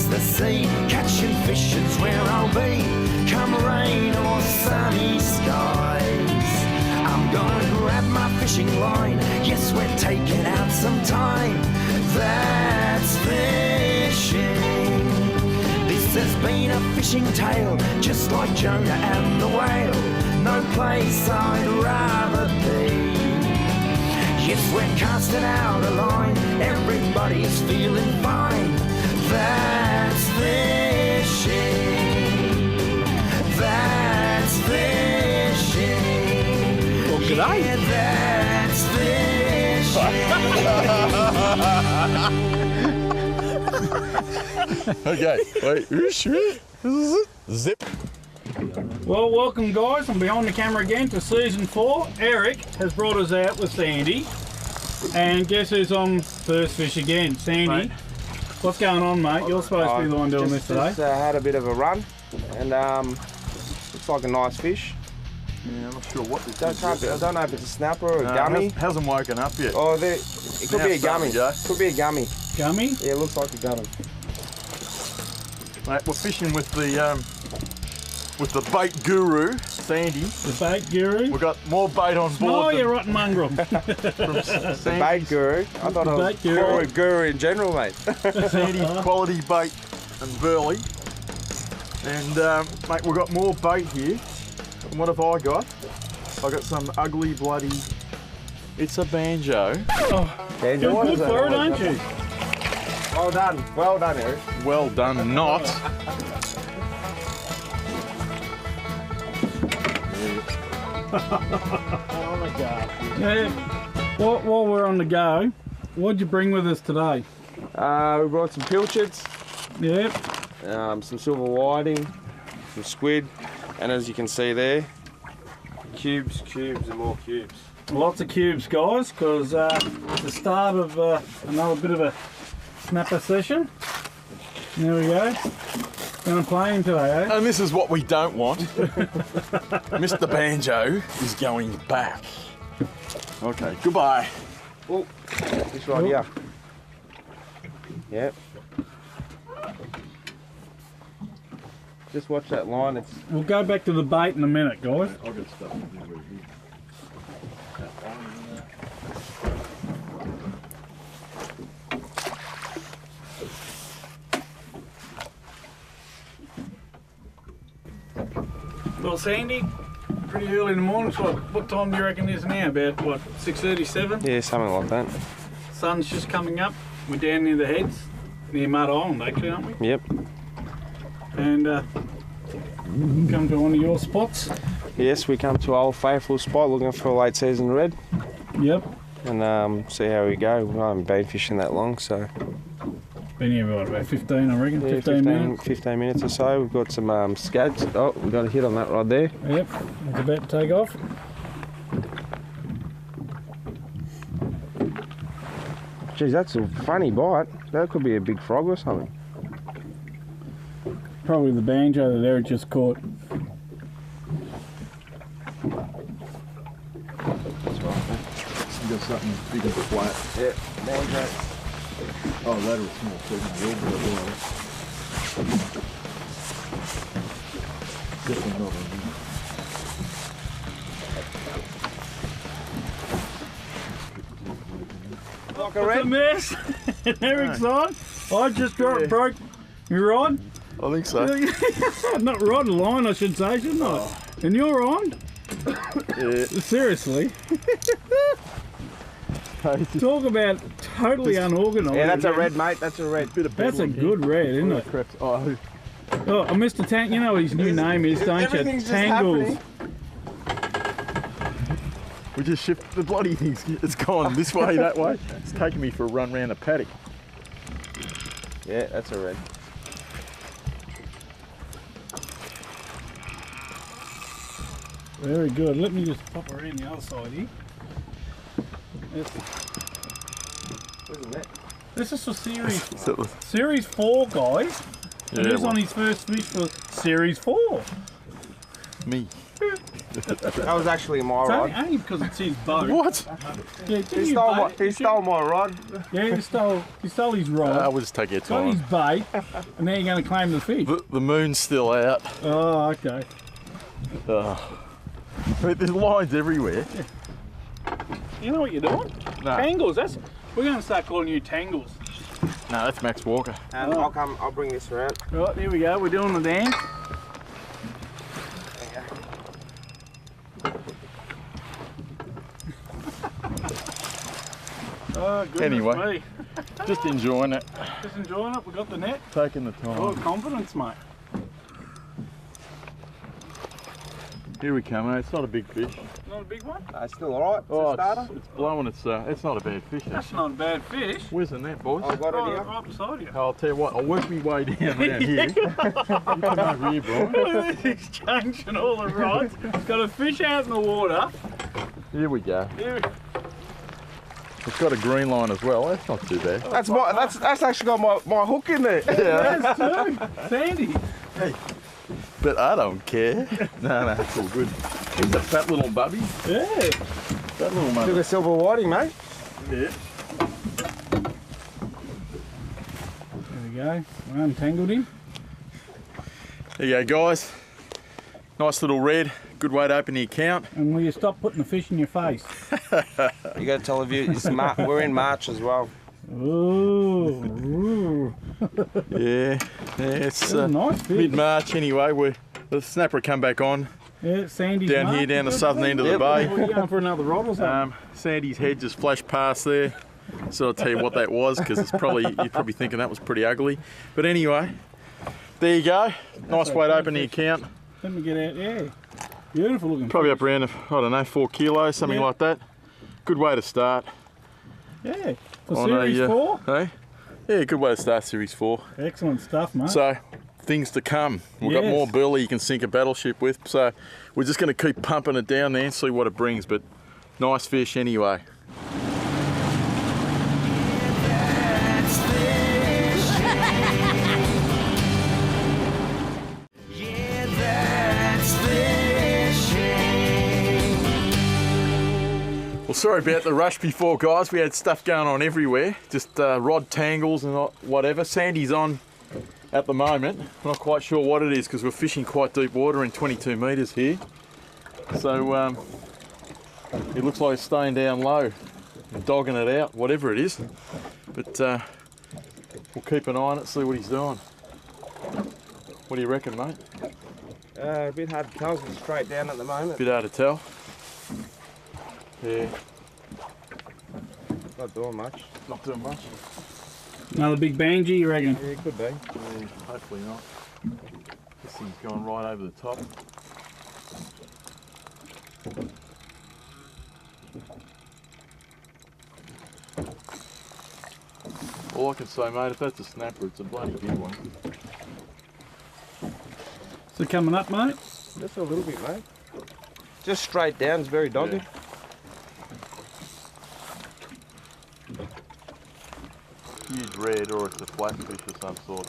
the sea. Catching fish is where I'll be, come rain or sunny skies. I'm gonna grab my fishing line, yes, we're taking out some time. That's fishing. This has been a fishing tale, just like Jonah and the whale. No place I'd rather be. Yes, we're casting out a line, everybody's feeling fine. That's fishing. That's fishing. Well, g'day. Yeah, that's fishing. Okay, wait. Zip. Well, welcome guys. I'm behind the camera again to season 4. Eric has brought us out with Sandy. And guess who's on first fish again? Sandy. Mate. What's going on, mate? You're supposed to be the one doing this today. Just had a bit of a run, and looks like a nice fish. Yeah, I'm not sure what this is. I don't know if it's a snapper or a gummy. Hasn't woken up yet. Oh, it could be a gummy. Could be a gummy. Gummy? Yeah, it looks like a gummy. Mate, we're fishing with the bait guru, Sandy. The bait guru? We've got more bait on Oh, board you rotten mongrel. from Sandy. Bait guru. I thought The I was bait guru. guru in general, mate. Sandy quality bait and burley. And mate, we've got more bait here. And what have I got? I got some ugly bloody. It's a banjo. Banjo, You're what good is that? for it, aren't you? Well done, Eric. Well done, not. Oh my God. Yeah. While we're on the go, what'd you bring with us today? We brought some pilchards, Yep. some silver whiting, some squid, and as you can see there, cubes, and more cubes. Lots of cubes, guys, because it's the start of another bit of a snapper session. There we go. Going to play him today, eh? And this is what we don't want. Mr. Banjo is going back. Okay, goodbye. Oh, this right here. Yep. Just watch that line. It's We'll go back to the bait in a minute, guys. I've got stuff in there. Well, Sandy, pretty early in the morning. So what time do you reckon it is now? About, what, 6:37? yeah, something like that. Sun's just coming up. We're down near the heads, near Mud Island, actually, aren't we? Yep. And come to one of your spots. Yes, we come to our old faithful spot looking for a late season red, Yep. and see how we go. We haven't been fishing that long, so Been here what, about 15, I reckon. yeah, 15 minutes. 15 minutes or so. We've got some scads. Oh, we got a hit on that right there. Yep. It's about to take off. Geez, that's a funny bite. That could be a big frog or something. Probably the banjo that Eric just caught. That's right, mate. You got something big and flat. Yeah, banjo. Oh, that was small too. Definitely not on Like a What's red. a mess? Eric's on. I just broke your rod. I think so. Not rod, line I should say, shouldn't I? And you're on? Yeah. Seriously? Talk about totally unorganised. Yeah, that's a red, mate. That's a red. Bit of That's a bedlam good red, isn't here. it? Crap. Oh, Oh, Mr. Tang, you know what his new name is, don't you? Everything's just Tangles. happening. we just shifted the bloody things. It's gone this way, that way. It's taking me for a run round the paddock. Yeah, that's a red. Very good. Let me just pop around the other side here. Isn't it? This is for series So it was- series 4, guys. Yeah, And he's well, on his first fish for series 4. me. That was actually my It's rod. only because it's his boat. What? Yeah, He stole my rod. Yeah, he stole his rod. We'll just take your Got his time. bait, and then you're going to claim the fish. The moon's still out. Oh, okay. There's lines everywhere. You know what you're doing? No. Tangles. We're going to start calling you Tangles. No, that's Max Walker. And I'll bring this around. Right, here we go. We're doing the dance. Oh, goodness Anyway. me. Just enjoying it. Just enjoying it. We got the net. Taking the time. Oh, confidence, mate. Here we come, mate. It's not a big fish. Not a big one? It's still alright. It's a Oh, starter. it's blowing. It's not a bad fish. That's not a bad fish. Where's the net, boys? I've got it Right, here. right beside you. I'll tell you what. I'll work my way down around here. You come over here, Brian. Look at this exchange and all the rods. Got a fish out in the water. Here we go. Here, It's got a green line as well. That's not too bad. That's actually got my hook in there. there's two. Sandy. But I don't care. No, it's all good. He's a fat little bubby. Yeah. Fat little Took mother. a silver whiting, mate. Yeah. There we go. We untangled him. There you go, guys. Nice little red. Good way to open the account. And will you stop putting the fish in your face? You got to tell the view. We're in March as well. Ooh. Yeah. It's That's a nice fish. mid-March anyway. The snapper will come back on Yeah, Sandy's down here, mark. down the southern end of the Yep. bay. What are you going for another rod or something? Sandy's head just flashed past there, so I'll tell you what that was because you're probably thinking that was pretty ugly. But anyway, there you go. Nice way to open the account. Let me get out. Yeah. Beautiful looking. Probably up around, I don't know, 4 kilos, something Yeah. like that. Good way to start. Yeah. For on Series 4. Hey? Yeah, good way to start Series 4. Excellent stuff, mate. So, things to come. We've got Yes. more burley you can sink a battleship with. So, we're just going to keep pumping it down there and see what it brings. But nice fish anyway. That's fishing. Yeah, that's fishing. Well, sorry about the rush before, guys. We had stuff going on everywhere. Just rod tangles and whatever. Sandy's on at the moment. Not quite sure what it is because we're fishing quite deep water in 22 metres here. So it looks like it's staying down low and dogging it out, whatever it is. But we'll keep an eye on it, see what he's doing. What do you reckon, mate? A bit hard to tell. It's straight down at the moment. Bit hard to tell. Yeah, Not doing much. not doing much. Another big bangy, you reckon? Yeah, it could be. Yeah, hopefully not. This thing's gone right over the top. All I can say, mate, if that's a snapper, it's a bloody big one. So coming up, mate? Just a little bit, mate. Just straight down. It's very dogged. Yeah. Huge red, or it's a flatfish of some sort.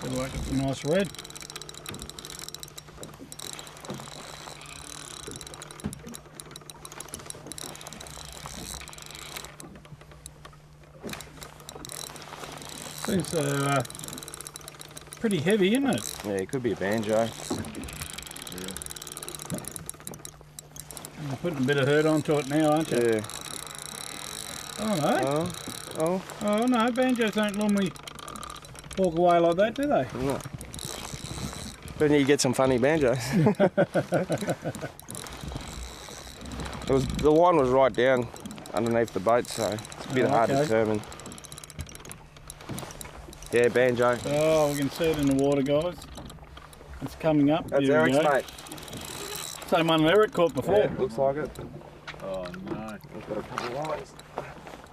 Looks like it's a nice red. It's pretty heavy, isn't it? Yeah, it could be a banjo. You're putting a bit of hurt onto it now, aren't you? Yeah. Oh no. Oh. Oh no, banjos don't normally walk away like that, do they? No. But you get some funny banjos. The line was right down underneath the boat, so it's a bit Oh, hard to okay. determine. Yeah, banjo. Oh, we can see it in the water, guys. It's coming up. That's Here we Eric's, go. mate. Same one Eric caught before. Yeah, looks like it. Oh no. I've got a couple of lines.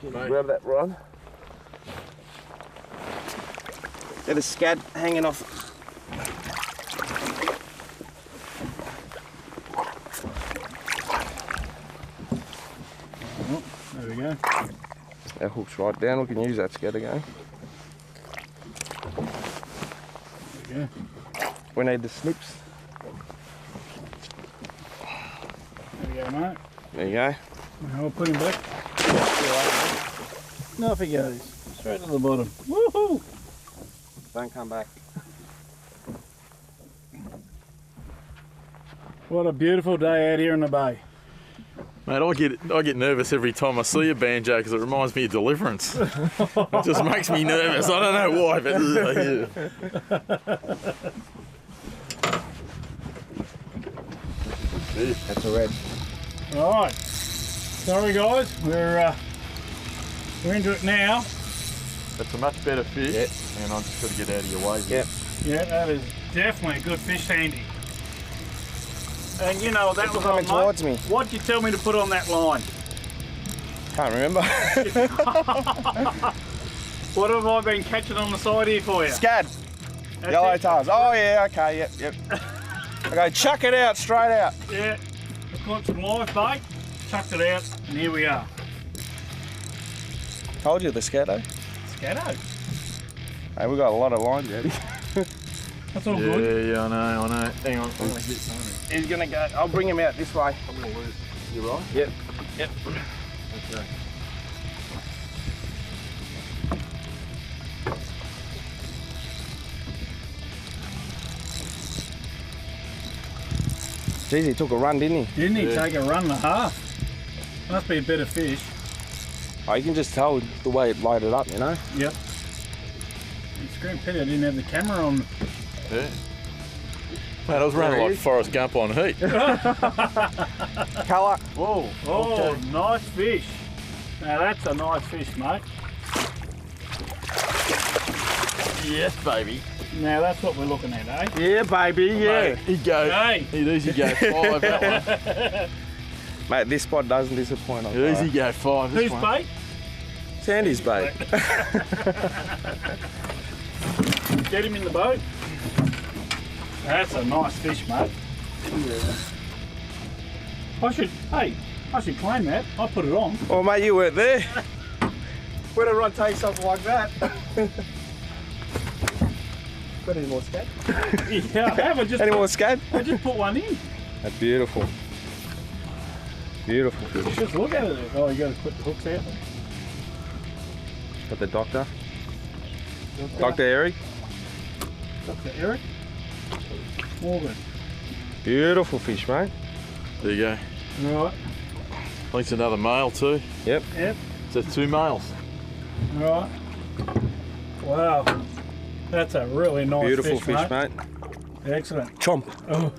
Can you Mate. grab that rod? Get a scad hanging off. Oh, there we go. That hook's right down. We can use that scad again. There we go. We need the snips. There you go, mate. There you go. I'll put him back. Off he goes. Straight to the bottom. Woohoo! Don't come back. What a beautiful day out here in the bay. Mate, I get nervous every time I see a banjo because it reminds me of Deliverance. It just makes me nervous. I don't know why, but That's a red. Alright. Sorry guys, we're into it now. it's a much better fish. Yeah. And I'm just got to get out of your way. Yep. Yeah, that is definitely a good fish, Sandy. And you know that was coming on, towards me. What'd you tell me to put on that line? Can't remember. What have I been catching on the side here for you? Scad. That's Yellow it? tails. Oh yeah, okay, yep. Okay, chuck it out, straight out. Yeah, I caught some live bait, chucked it out, and here we are. Told you the scatto. Scatto. Hey, we got a lot of line, Daddy. That's all good. Yeah, I know. Hang on. He's gonna go. I'll bring him out this way. I'm going to lose. You right? Yep. Okay. Jeez, he took a run, didn't he? Didn't he Yeah. take a run and a half? Must be a better fish. Oh, you can just tell the way it loaded up, you know? Yep. It's a great pity I didn't have the camera on. Yeah. Mate, I was running There he like is. Forrest Gump on heat. Colour. Whoa. Oh, Okay. nice fish. Now that's a nice fish, mate. Yes, baby. Now that's what we're looking at, eh? Yeah, baby, Mate, he'd go. Hey. He'd easy go 5 that one. Mate, this spot doesn't disappoint. He'd easy go 5 this Who's one. bait? Sandy's bait. Get him in the boat. That's a nice fish, mate. I should claim that. I put it on. Oh, mate, you weren't there. Where'd everyone take something like that? Got any more scad? Yeah, I have. Any more scad? I just put one in. That's beautiful. Beautiful fish. Just look at it. Oh, you got to put the hooks out. Got the doctor. Dr. Eric. Dr. Eric Morgan. Beautiful fish, mate. There you go. Right. I think it's another male too. Yep. Yep. So 2 males. Right. Wow. That's a really nice Beautiful fish, fish, mate. Excellent. Chomp. Oh.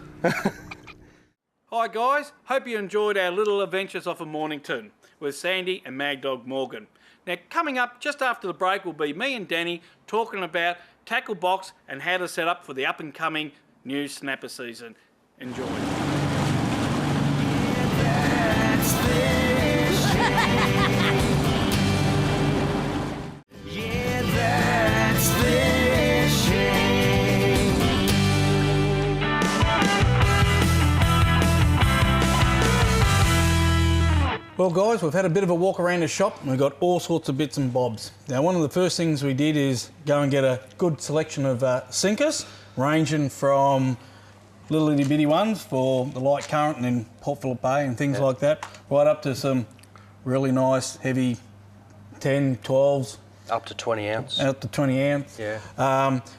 Hi guys, hope you enjoyed our little adventures off of Mornington with Sandy and Mad Dog Morgan. Now coming up just after the break will be me and Danny talking about tackle box and how to set up for the up and coming new snapper season. Enjoy. That's fishing. Yeah, that's fishing. Well guys, we've had a bit of a walk around the shop and we've got all sorts of bits and bobs. Now one of the first things we did is go and get a good selection of sinkers, ranging from little itty bitty ones for the light current and in Port Phillip Bay and things like that, right up to some really nice heavy 10, 12s, Up to 20 ounce. out to 20 ounce. Yeah.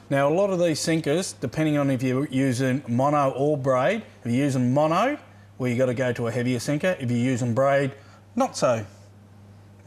Now a lot of these sinkers, depending on if you're using mono or braid, if you're using mono, well you got to go to a heavier sinker. If you're using braid, not so,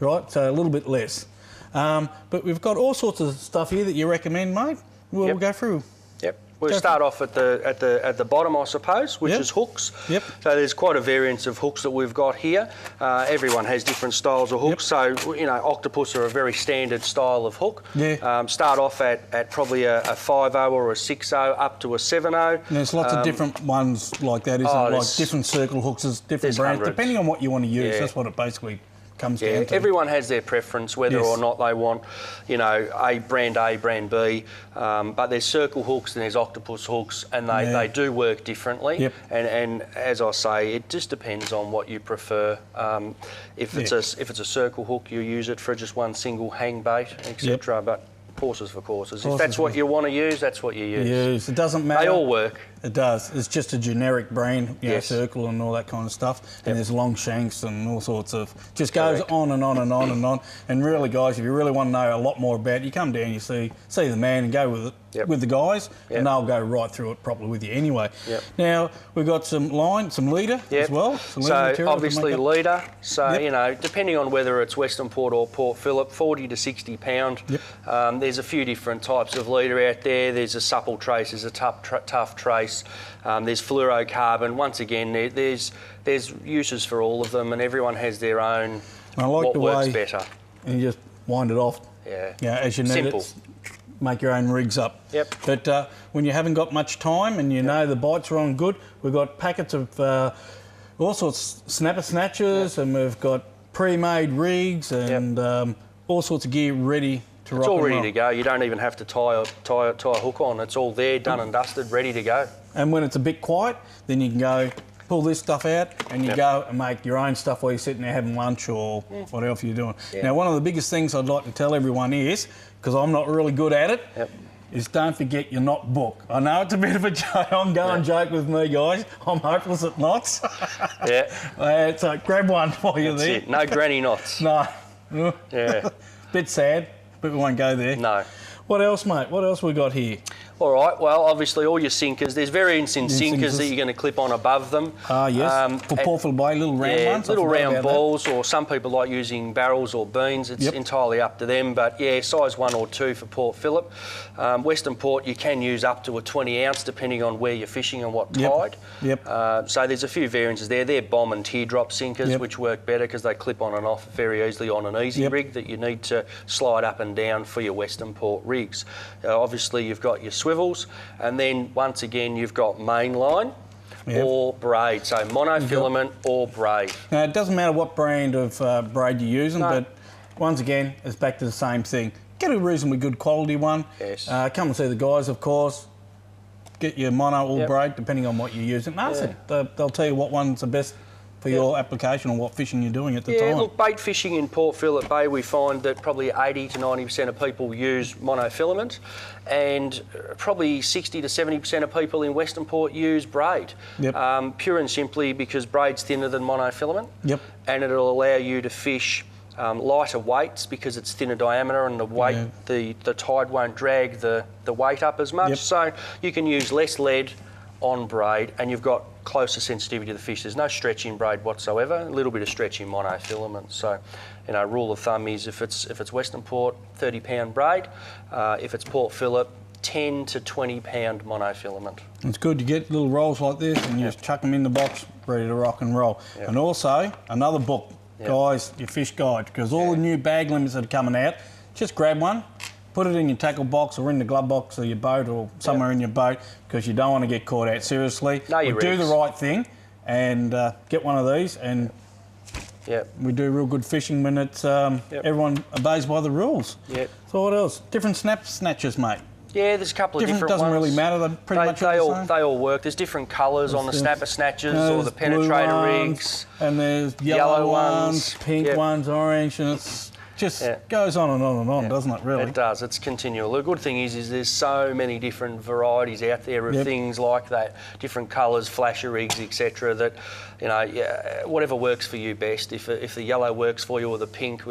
right? So a little bit less. But we've got all sorts of stuff here that you recommend, mate. We'll Yep. go through. Yep. We'll Go start off at the bottom, I suppose, which Yep. is hooks. Yep. So there's quite a variance of hooks that we've got here. Everyone has different styles of hooks. So you know, octopus are a very standard style of hook. Yeah. Start off at probably a 5.0 or a 6.0 up to a 7.0. And there's lots of different ones like that, isn't oh, it? Like there's- different circle hooks, there's different there's brands, hundreds. depending on what you want to use. Yeah. That's what it basically comes Yeah, down to. everyone has their preference, whether Yes. or not they want, you know, a, brand B. But there's circle hooks and there's octopus hooks, and they do work differently. Yep. And as I say, it just depends on what you prefer. If it's a circle hook, you use it for just one single hang bait, etc. But courses for courses. If that's what you want to use, that's what you use. Yes, it doesn't matter. They all work. It does. It's just a generic brand, you know, Yes. Circle and all that kind of stuff. And there's long shanks and all sorts of. Just goes Correct. on and on and on and on. And really, guys, if you really want to know a lot more about it, you come down, you see the man, and go with it Yep. with the guys, Yep. and they'll go right through it properly with you anyway. Yep. Now we've got some line, some leader Yep. as well. Some leader So material to obviously make up. leader. So Yep. you know, depending on whether it's Western Port or Port Phillip, 40 to 60 pound. Yep. There's a few different types of leader out there. There's a supple trace, there's a tough trace. There's fluorocarbon. Once again, there's uses for all of them, and everyone has their own. I like what the works way, better. and you just wind it off. Yeah. Yeah, as you need Simple. it. Make your own rigs up. Yep. But when you haven't got much time and you know the bites are on good, we've got packets of all sorts of snapper snatchers, and we've got pre-made rigs and all sorts of gear ready to rock It's all and ready roll. to go. You don't even have to tie a hook on. It's all there, done and dusted, ready to go. And when it's a bit quiet, then you can go pull this stuff out and you Yep. go and make your own stuff while you're sitting there having lunch or what else you're doing. Yeah. Now, one of the biggest things I'd like to tell everyone is, because I'm not really good at it, Yep. is don't forget you're not booked. I know it's a bit of a ongoing joke with me, guys. I'm hopeless at knots. Yeah, So grab one while you're that's there. it. No granny knots. No. Yeah, Bit sad, but we won't go there. no. What else, mate? What else we got here? All right, well, obviously all your sinkers, there's variants in sinkers that sinkers. you're going to clip on above them. Ah, yes. For Port Phillip Bay, little round Yeah, ones. I little forgot round about that. balls, or some people like using barrels or beans. It's Yep. entirely up to them. But yeah, size 1 or 2 for Port Phillip. Western Port, you can use up to a 20 ounce depending on where you're fishing and what Yep. tide. Yep. So there's a few variances there. They're bomb and teardrop sinkers, Yep. which work better because they clip on and off very easily on an easy Yep. rig that you need to slide up and down for your Western Port rigs. Obviously, you've got your swivels, and then once again, you've got mainline. Yep. Or braid, so monofilament or braid. Now, it doesn't matter what brand of braid you're using, No. but once again, it's back to the same thing. Get a reasonably good quality one. Yes. Come and see the guys, of course. Get your mono or Yep. braid, depending on what you're using. No, Yeah. they'll tell you what one's the best for your application or what fishing you're doing at the Yeah, time. look, bait fishing in Port Phillip Bay, we find that probably 80 to 90% of people use monofilament, and probably 60 to 70% of people in Western Port use braid. Yep. Pure and simply because braid's thinner than monofilament. Yep. And it'll allow you to fish lighter weights because it's thinner diameter, and the weight, the tide won't drag the weight up as much. Yep. So you can use less lead on braid, and you've got closer sensitivity to the fish. There's no stretch in braid whatsoever. A little bit of stretch in monofilament. So, you know, rule of thumb is if it's Western Port, 30-pound braid. If it's Port Phillip, 10 to 20-pound monofilament. It's good. You get little rolls like this and you just chuck them in the box, ready to rock and roll. Yep. And also, another book, Yep. guys, your fish guide, because all the new bag limits that are coming out, just grab one, put it in your tackle box or in the glove box of your boat or somewhere in your boat, because you don't want to get caught out. Seriously, Know your do rigs. the right thing and get one of these, and Yeah. we do real good fishing when it's everyone obeys by the rules. Yep. So what else? Different snap snatchers, mate. Yeah, there's a couple of different Doesn't ones. really matter. They're pretty much they all all the same. they all work. There's different colours on the There's- snapper snatchers There's or the blue penetrator ones, rigs. and there's yellow Yellow ones, ones, pink yep. ones, orange, and it's just Yeah. goes on and on and on, doesn't it? Really? It does. It's continual. The good thing is there's so many different varieties out there of Yep. things like that, different colours, flasher rigs, etc. That, you know, whatever works for you best. If the yellow works for you or the pink,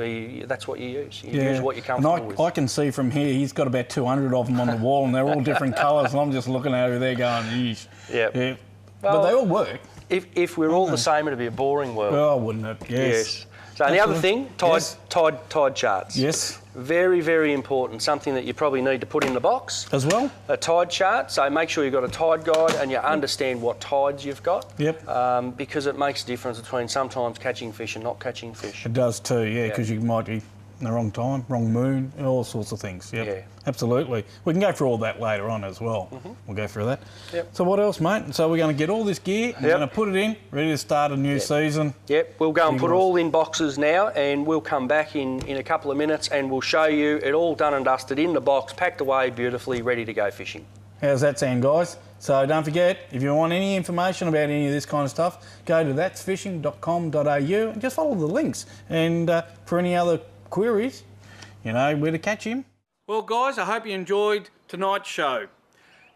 that's what you use. You use what you're comfortable and with. I can see from here he's got about 200 of them on the wall, and they're all different colours. And I'm just looking over there going, yeesh. Yep. Yeah. Well, but they all work. If we're all the same, it'd be a boring world. Oh, wouldn't it? Yes. So the other thing, Yes. tide charts. Yes. Very, very important. Something that you probably need to put in the box. As well. A tide chart. So make sure you've got a tide guide and you understand what tides you've got. Yep. Because it makes a difference between sometimes catching fish and not catching fish. It does too, yeah, because you might be in the wrong time, wrong moon, all sorts of things. Yep. Yeah. Absolutely. We can go through all that later on as well. We'll go through that. Yep. So what else, mate? So we're going to get all this gear and we're Yep. going to put it in, ready to start a new season. Yep, we'll go and You put it guys. all in boxes now, and we'll come back in a couple of minutes and we'll show you it all done and dusted in the box, packed away beautifully, ready to go fishing. How's that sound, guys? So don't forget, if you want any information about any of this kind of stuff, go to that'sfishing.com.au and just follow the links. And for any other queries, you know where to catch him. Well, guys, I hope you enjoyed tonight's show.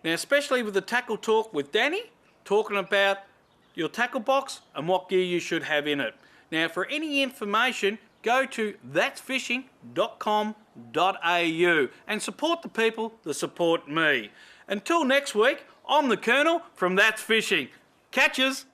Now, especially with the Tackle Talk with Danny, talking about your tackle box and what gear you should have in it. Now, for any information, go to thatsfishing.com.au and support the people that support me. Until next week, I'm the Colonel from That's Fishing. Catches!